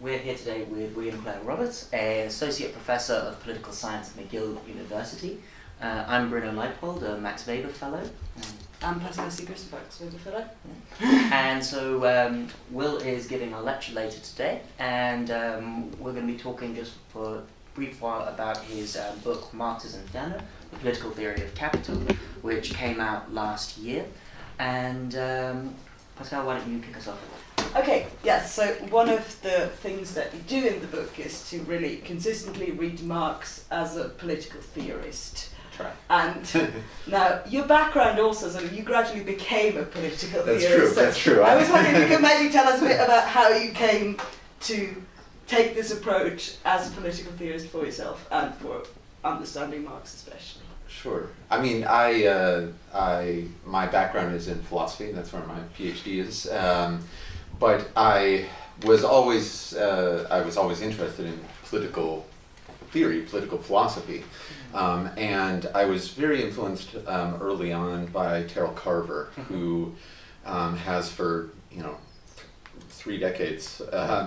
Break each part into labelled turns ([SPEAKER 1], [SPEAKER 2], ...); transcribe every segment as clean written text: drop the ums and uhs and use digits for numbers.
[SPEAKER 1] We're here today with William Clare Roberts, an Associate Professor of Political Science at McGill University. I'm Bruno Leipold, a Max Weber Fellow.
[SPEAKER 2] I'm Pascale Siegrist, a Marx Inferno Fellow.
[SPEAKER 1] And so Will is giving a lecture later today, and we're going to be talking just for a brief while about his book Marx Inferno, The Political Theory of Capital, which came out last year. And Pascale, why don't you kick us off?
[SPEAKER 2] Okay, yes, so one of the things that you do in the book is to really consistently read Marx as a political theorist.
[SPEAKER 1] Try.
[SPEAKER 2] And now, your background also, sort of, you gradually became a political theorist.
[SPEAKER 3] That's true.
[SPEAKER 2] I was wondering if you could maybe tell us a bit about how you came to take this approach as a political theorist for yourself and for understanding Marx especially.
[SPEAKER 3] Sure. I mean, my background is in philosophy, and that's where my PhD is. But I was always interested in political theory, political philosophy, and I was very influenced early on by Terrell Carver, who has for 3 decades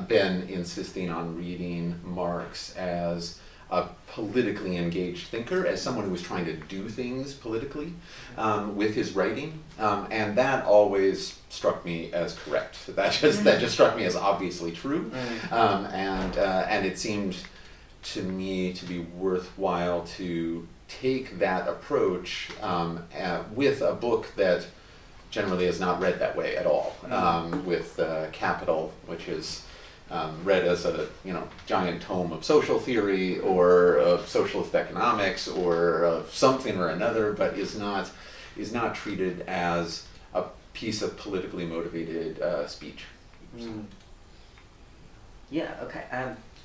[SPEAKER 3] been insisting on reading Marx as a politically engaged thinker, as someone who was trying to do things politically with his writing, and that always struck me as correct. That just struck me as obviously true, and it seemed to me to be worthwhile to take that approach with a book that generally is not read that way at all, with Capital, which is read as a giant tome of social theory or of socialist economics or of something or another, but is not treated as a piece of politically motivated speech.
[SPEAKER 1] Yeah. Okay.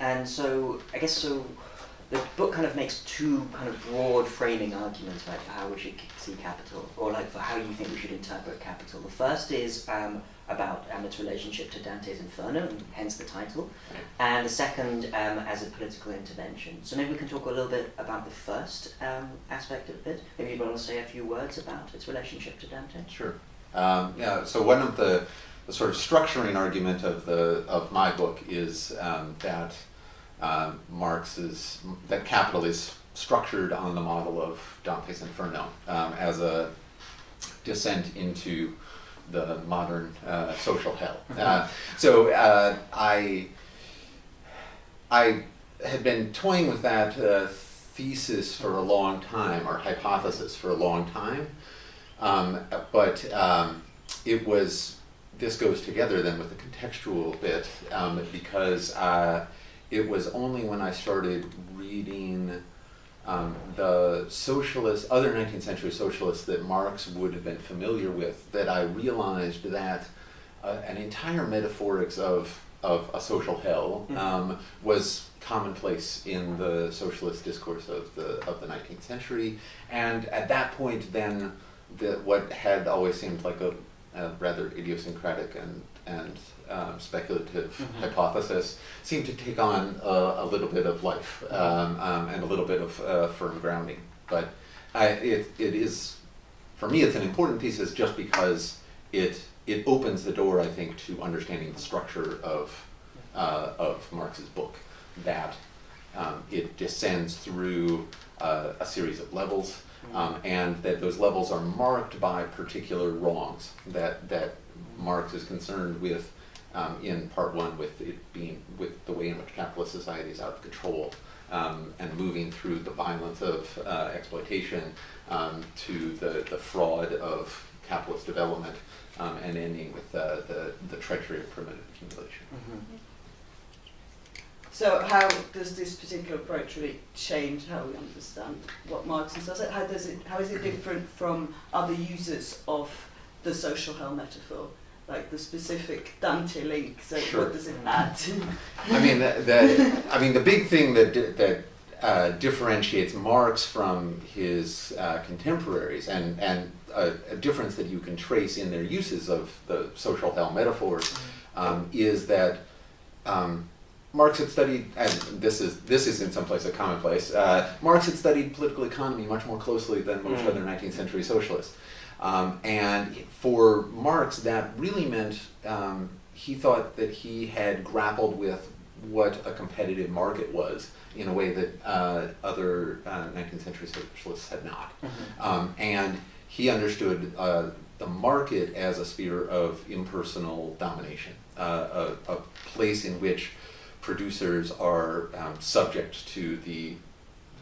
[SPEAKER 1] And so I guess the book kind of makes two kind of broad framing arguments, right, for how we should see Capital, or like for how you think we should interpret Capital. The first is about its relationship to Dante's Inferno, and hence the title, and the second as a political intervention. So maybe we can talk a little bit about the first aspect of it. Maybe you want to say a few words about its relationship to Dante.
[SPEAKER 3] Sure. Yeah. So one of the sort of structuring argument of my book is that that Capital is structured on the model of Dante's Inferno as a descent into the modern social hell. So I had been toying with that thesis for a long time, or hypothesis for a long time, but this goes together then with the contextual bit, because it was only when I started reading the socialists, other 19th century socialists that Marx would have been familiar with, that I realized that an entire metaphorics of a social hell was commonplace in the socialist discourse of the 19th century. And at that point then, what had always seemed like a rather idiosyncratic and speculative hypothesis seemed to take on a little bit of life and a little bit of firm grounding. But it is, for me, it's an important thesis just because it opens the door, I think, to understanding the structure of Marx's book, that it descends through a series of levels, and that those levels are marked by particular wrongs that Marx is concerned with in part one, with the way in which capitalist society is out of control, and moving through the violence of exploitation to the fraud of capitalist development, and ending with the treachery of primitive accumulation.
[SPEAKER 2] So how does this particular approach really change how we understand what Marx does? How is it different from other uses of the social hell metaphor, like the specific Dante link? So
[SPEAKER 3] Sure.
[SPEAKER 2] What does it add?
[SPEAKER 3] I mean, the big thing that differentiates Marx from his contemporaries, and a difference that you can trace in their uses of the social hell metaphor, is that Marx had studied, and this is in some place a commonplace, Marx had studied political economy much more closely than most other 19th century socialists. And for Marx, that really meant he thought that he had grappled with what a competitive market was in a way that other 19th century socialists had not. And he understood the market as a sphere of impersonal domination, a place in which producers are subject to the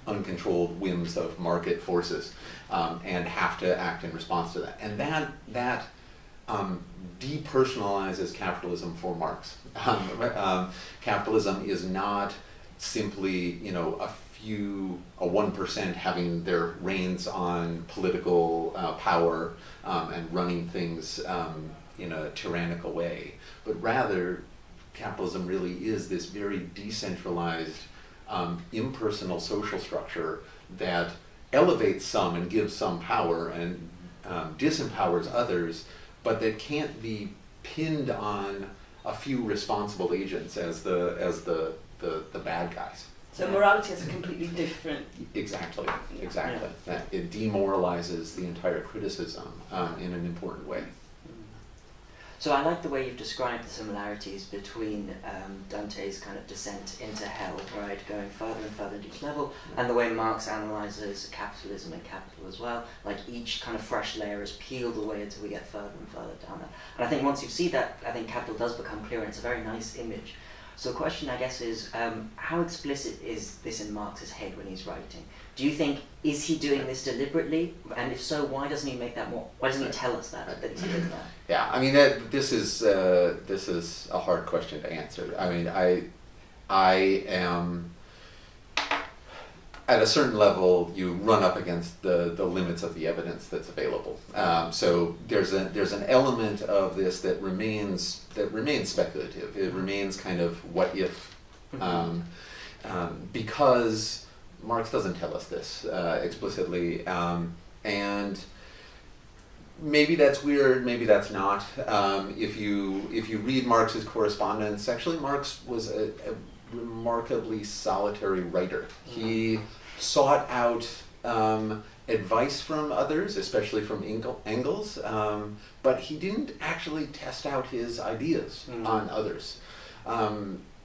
[SPEAKER 3] uncontrolled whims of market forces and have to act in response to that. And that depersonalizes capitalism for Marx. Capitalism is not simply, a 1% having their reins on political power and running things in a tyrannical way, but rather capitalism really is this very decentralized, impersonal social structure that elevates some and gives some power and disempowers others, but that can't be pinned on a few responsible agents as the bad guys.
[SPEAKER 2] So morality is a completely different...
[SPEAKER 3] Exactly. That it demoralizes the entire criticism in an important way.
[SPEAKER 1] So I like the way you've described the similarities between Dante's kind of descent into hell, right, going further and further into each level, and the way Marx analyzes capitalism and capital as well. Like each kind of fresh layer is peeled away until we get further and further down there. And I think once you see that, I think capital does become clear, and it's a very nice image. So the question, I guess, is how explicit is this in Marx's head when he's writing? Do you think, is he doing this deliberately? And if so, why doesn't he make that more? Why doesn't he tell us that he's doing that?
[SPEAKER 3] Yeah, I mean, this is a hard question to answer. I mean, I am, at a certain level, you run up against the limits of the evidence that's available. So there's an element of this that remains speculative. It remains kind of what if, because Marx doesn't tell us this explicitly, and maybe that's weird, maybe that's not. If you read Marx's correspondence, actually Marx was a remarkably solitary writer. He sought out advice from others, especially from Engels, but he didn't actually test out his ideas on others.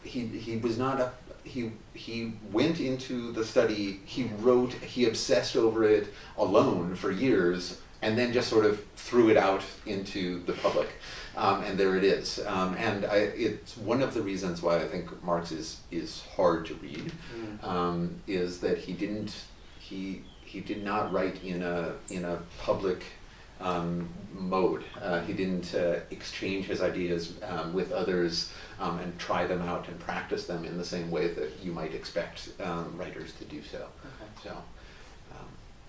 [SPEAKER 3] He was not he went into the study, he wrote, he obsessed over it alone for years, and then just sort of threw it out into the public. And there it is. And it's one of the reasons why I think Marx is hard to read, is that he did not write in a public mode. He didn't exchange his ideas with others and try them out and practice them in the same way that you might expect writers to do so.
[SPEAKER 1] Okay.
[SPEAKER 3] So.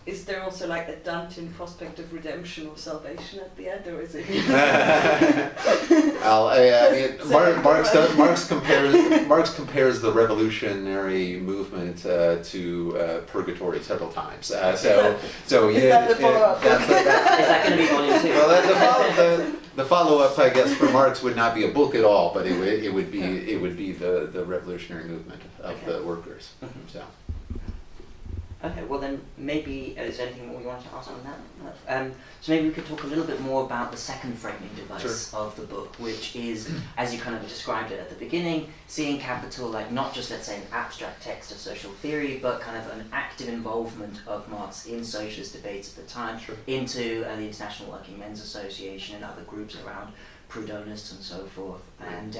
[SPEAKER 2] Is there also like a Dantean prospect of redemption or salvation at the end, or is it?
[SPEAKER 3] Well, I mean, Marx compares the revolutionary movement to purgatory several times. So
[SPEAKER 2] is that the follow-up?
[SPEAKER 1] Is that going to be volume 2?
[SPEAKER 3] Well, the follow-up, I guess, for Marx would not be a book at all, but it would be the revolutionary movement of the workers. So.
[SPEAKER 1] Okay, well then maybe, is there anything more we wanted to ask on that? So maybe we could talk a little bit more about the second framing device of the book, which is, as you kind of described it at the beginning, seeing capital like not just, let's say, an abstract text of social theory, but kind of an active involvement of Marx in socialist debates at the time, into the International Working Men's Association and other groups around Proudhonists and so forth. And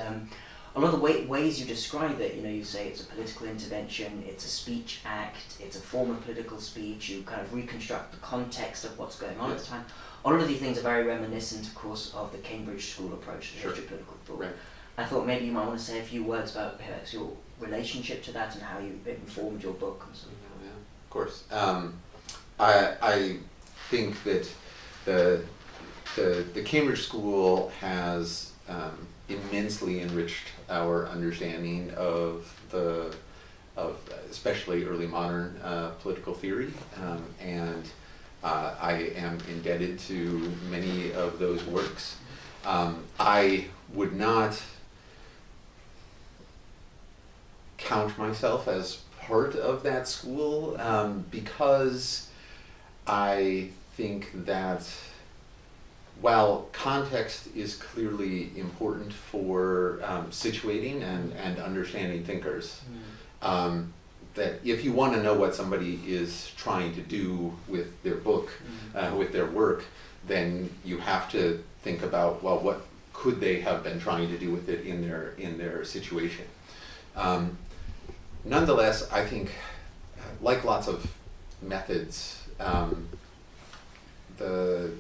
[SPEAKER 1] a lot of the ways you describe it, you say it's a political intervention, it's a speech act, it's a form of political speech, you kind of reconstruct the context of what's going on at the time. A lot of these things are very reminiscent, of course, of the Cambridge School approach to history of political thought. Right. I thought maybe you might want to say a few words about perhaps your relationship to that and how you informed your book and so forth.
[SPEAKER 3] Yeah, of course. I think that the Cambridge School has immensely enriched our understanding of especially early modern political theory, and I am indebted to many of those works. I would not count myself as part of that school because I think that while context is clearly important for situating and understanding thinkers, that if you want to know what somebody is trying to do with their book, with their work, then you have to think about, well, what could they have been trying to do with it in their situation. Nonetheless, I think, like lots of methods, the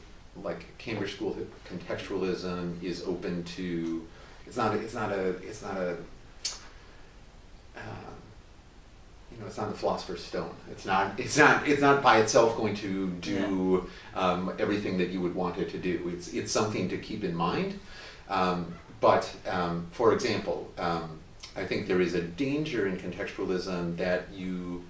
[SPEAKER 3] Cambridge School of Contextualism is open to. It's not the philosopher's stone. It's not by itself going to do everything that you would want it to do. It's something to keep in mind. But for example, I think there is a danger in contextualism that you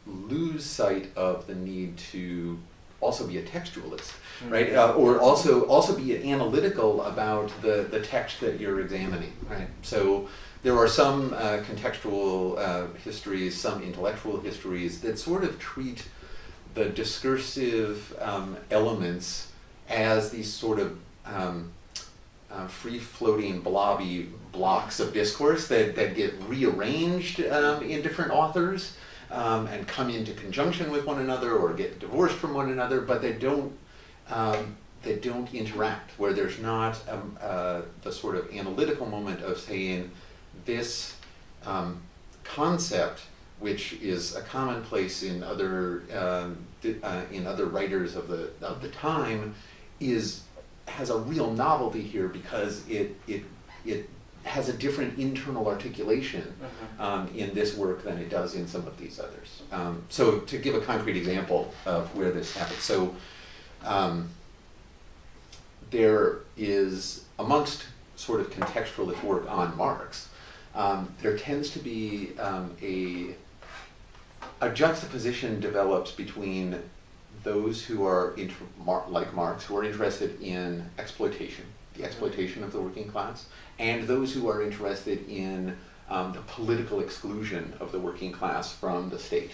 [SPEAKER 3] lose sight of the need to also be a textualist, right? Or also be analytical about the text that you're examining, right? So there are some contextual histories, some intellectual histories that sort of treat the discursive elements as these sort of free-floating blobby blocks of discourse that get rearranged in different authors and come into conjunction with one another or get divorced from one another, but they don't interact, where there's not the sort of analytical moment of saying this concept, which is a commonplace in other writers of the time, has a real novelty here because it has a different internal articulation in this work than it does in some of these others. So to give a concrete example of where this happens, so there is, amongst sort of contextualist work on Marx, there tends to be a juxtaposition develops between those who are, like Marx, who are interested in exploitation, the exploitation of the working class, and those who are interested in the political exclusion of the working class from the state.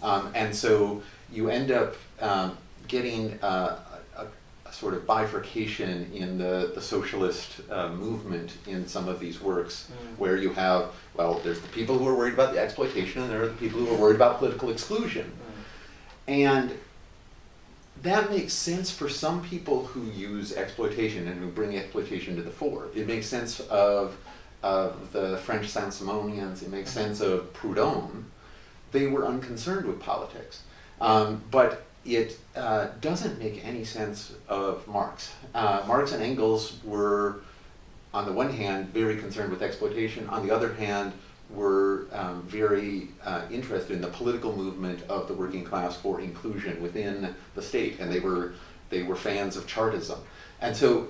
[SPEAKER 3] And so you end up getting a sort of bifurcation in the socialist movement in some of these works, where you have, well, there's the people who are worried about the exploitation, and there are the people who are worried about political exclusion. And that makes sense for some people who use exploitation and who bring exploitation to the fore. It makes sense of the French Saint-Simonians, it makes sense of Proudhon. They were unconcerned with politics. But it doesn't make any sense of Marx. Marx and Engels were, on the one hand, very concerned with exploitation. On the other hand, were very interested in the political movement of the working class for inclusion within the state, and they were fans of Chartism. And so,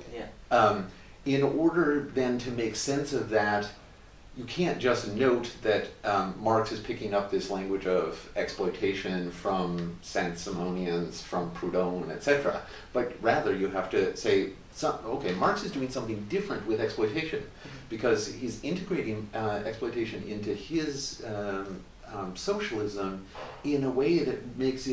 [SPEAKER 3] in order then to make sense of that, you can't just note that Marx is picking up this language of exploitation from Saint-Simonians, from Proudhon, etc. But rather you have to say, okay, Marx is doing something different with exploitation, because he's integrating exploitation into his socialism in a way that makes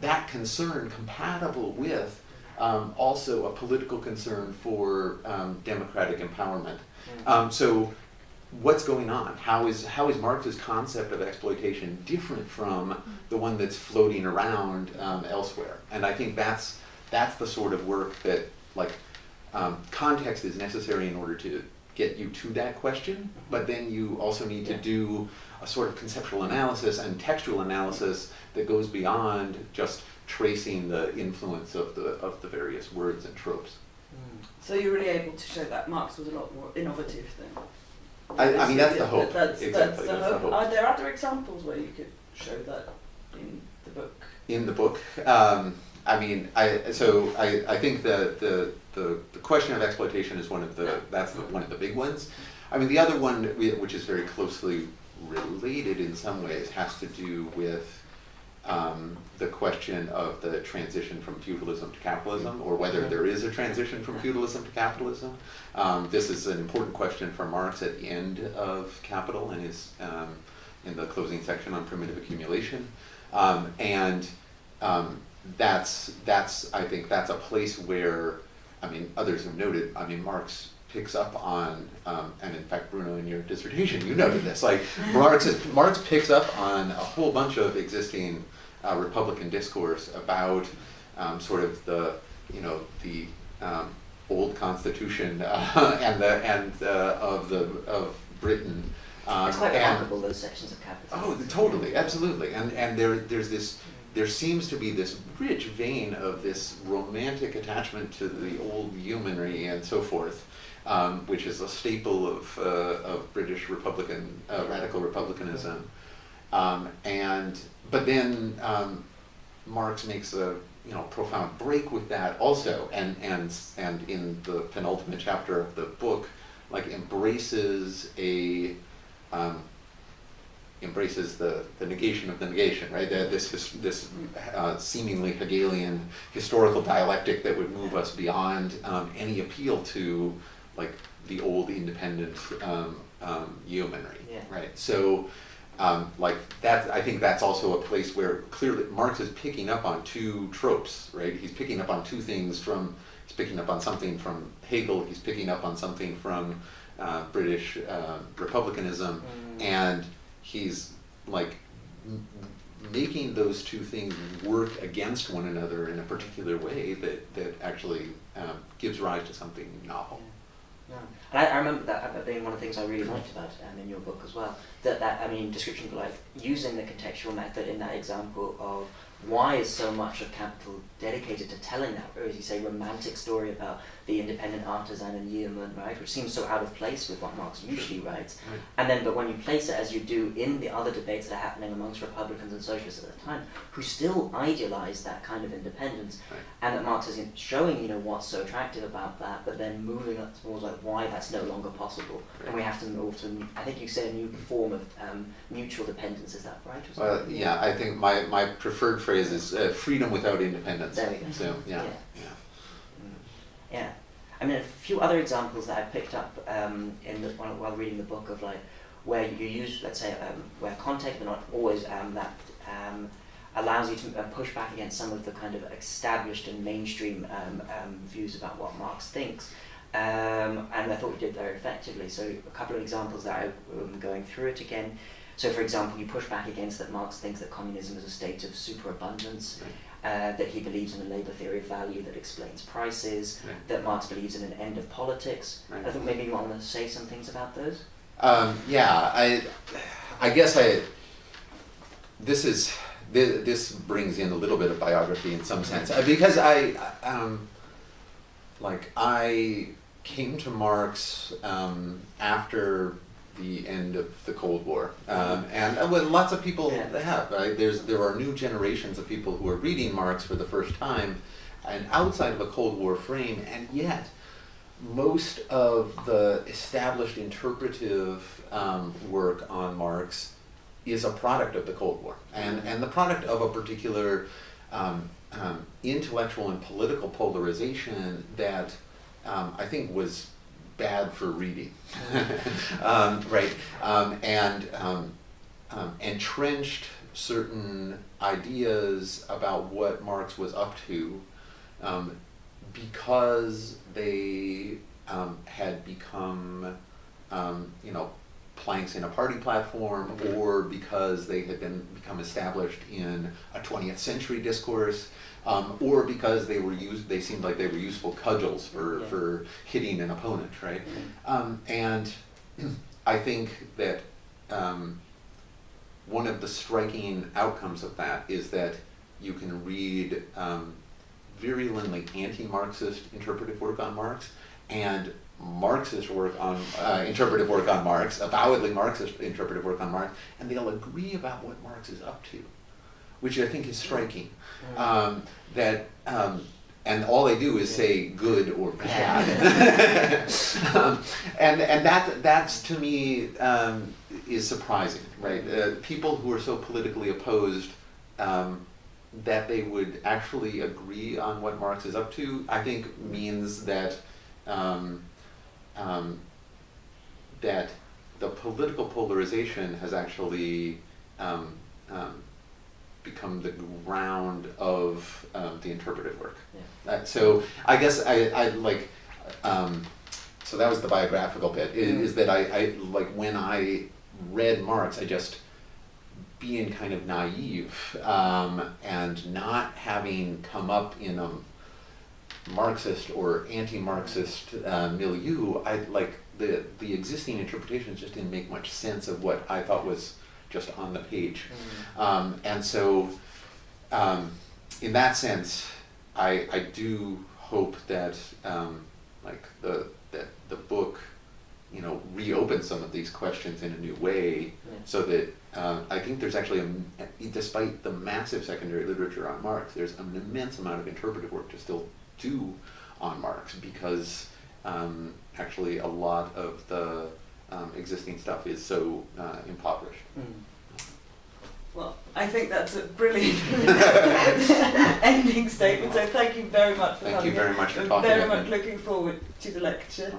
[SPEAKER 3] that concern compatible with also a political concern for democratic empowerment. So what's going on? How is Marx's concept of exploitation different from the one that's floating around elsewhere? And I think that's the sort of work that, like, context is necessary in order to get you to that question, but then you also need to do a sort of conceptual analysis and textual analysis that goes beyond just tracing the influence of the various words and tropes.
[SPEAKER 2] So you're really able to show that Marx was a lot more innovative than.
[SPEAKER 3] I mean, that's the hope.
[SPEAKER 2] That's
[SPEAKER 3] the
[SPEAKER 2] hope. Are there other examples where you could show that in the book? In the book,
[SPEAKER 3] I mean, I think the question of exploitation is one of the big ones. I mean, the other one, which is very closely related in some ways, has to do with the question of the transition from feudalism to capitalism, or whether there is a transition from feudalism to capitalism. This is an important question for Marx at the end of Capital and his in the closing section on primitive accumulation, I think that's a place where I mean, others have noted, I mean, Marx picks up on, and in fact, Bruno, in your dissertation, you noted this, like, Marx picks up on a whole bunch of existing Republican discourse about sort of the, you know, the old constitution of Britain.
[SPEAKER 1] It's quite remarkable, those sections of Capital.
[SPEAKER 3] Oh, totally, absolutely, and there seems to be this rich vein of this romantic attachment to the old yeomanry and so forth, which is a staple of British Republican radical republicanism, but then Marx makes a profound break with that also, and in the penultimate chapter of the book, like embraces the negation of the negation, right? This seemingly Hegelian historical dialectic that would move us beyond any appeal to like the old independent yeomanry, right? So like that, I think that's also a place where clearly Marx is picking up on two tropes, right? He's picking up on two things he's picking up on something from Hegel, he's picking up on something from British republicanism, and he's like making those two things work against one another in a particular way that actually gives rise to something novel.
[SPEAKER 1] Yeah. And I remember that being one of the things I really liked about in your book as well. That I mean, description of like using the contextual method in that example of why is so much of Capital dedicated to telling that, or as you say, romantic story about the independent artisan and yeoman, right, which seems so out of place with what Marx usually writes.
[SPEAKER 3] Right.
[SPEAKER 1] And then, but when you place it as you do in the other debates that are happening amongst Republicans and Socialists at the time, who still idealize that kind of independence,
[SPEAKER 3] Right.
[SPEAKER 1] and that Marx is showing, what's so attractive about that, but then moving up towards like why that's no longer possible,
[SPEAKER 3] Right.
[SPEAKER 1] and we have to move to, I think you said, a new form of mutual dependence. Is that right?
[SPEAKER 3] Yeah, I think my preferred phrase is freedom without independence.
[SPEAKER 1] There we go.
[SPEAKER 3] So yeah.
[SPEAKER 1] Yeah. I mean, a few other examples that I picked up while reading the book of like where you use, let's say, where context, but not always that allows you to push back against some of the kind of established and mainstream views about what Marx thinks. And I thought you did very effectively. So a couple of examples that I'm going through it again. So for example, you push back against that Marx thinks that communism is a state of superabundance, that he believes in a labour theory of value that explains prices, that Marx believes in an end of politics. I think maybe you want to say some things about those?
[SPEAKER 3] I guess this brings in a little bit of biography in some sense, because I came to Marx after the end of the Cold War, and lots of people have. Right? There are new generations of people who are reading Marx for the first time, and outside of a Cold War frame, and yet most of the established interpretive work on Marx is a product of the Cold War, and the product of a particular intellectual and political polarization that I think was bad for reading, right? And entrenched certain ideas about what Marx was up to because they had become, planks in a party platform, or because they had become established in a 20th century discourse, or because they seemed like they were useful cudgels for hitting an opponent, right? And I think that one of the striking outcomes of that is that you can read virulently anti-Marxist interpretive work on Marx and Marxist work on interpretive work on Marx, avowedly Marxist interpretive work on Marx, and they'll agree about what Marx is up to, which I think is striking. And all they do is say good or bad, and that's to me is surprising, right? People who are so politically opposed that they would actually agree on what Marx is up to, I think means that that the political polarization has actually become the ground of the interpretive work.
[SPEAKER 1] Yeah.
[SPEAKER 3] So I guess I like, so that was the biographical bit, is that I like when I read Marx, I just, being kind of naive and not having come up in a Marxist or anti-Marxist milieu, I like the existing interpretations just didn't make much sense of what I thought was just on the page. And so in that sense, I do hope that like that the book, you know, reopens some of these questions in a new way, so that I think there's actually, despite the massive secondary literature on Marx, there's an immense amount of interpretive work to still do on Marx, because actually a lot of the existing stuff is so impoverished.
[SPEAKER 2] Well, I think that's a brilliant ending statement, so thank you very much for coming.
[SPEAKER 3] Thank you very much for
[SPEAKER 2] I'm
[SPEAKER 3] talking
[SPEAKER 2] very
[SPEAKER 3] with
[SPEAKER 2] much
[SPEAKER 3] me.
[SPEAKER 2] looking forward to the lecture.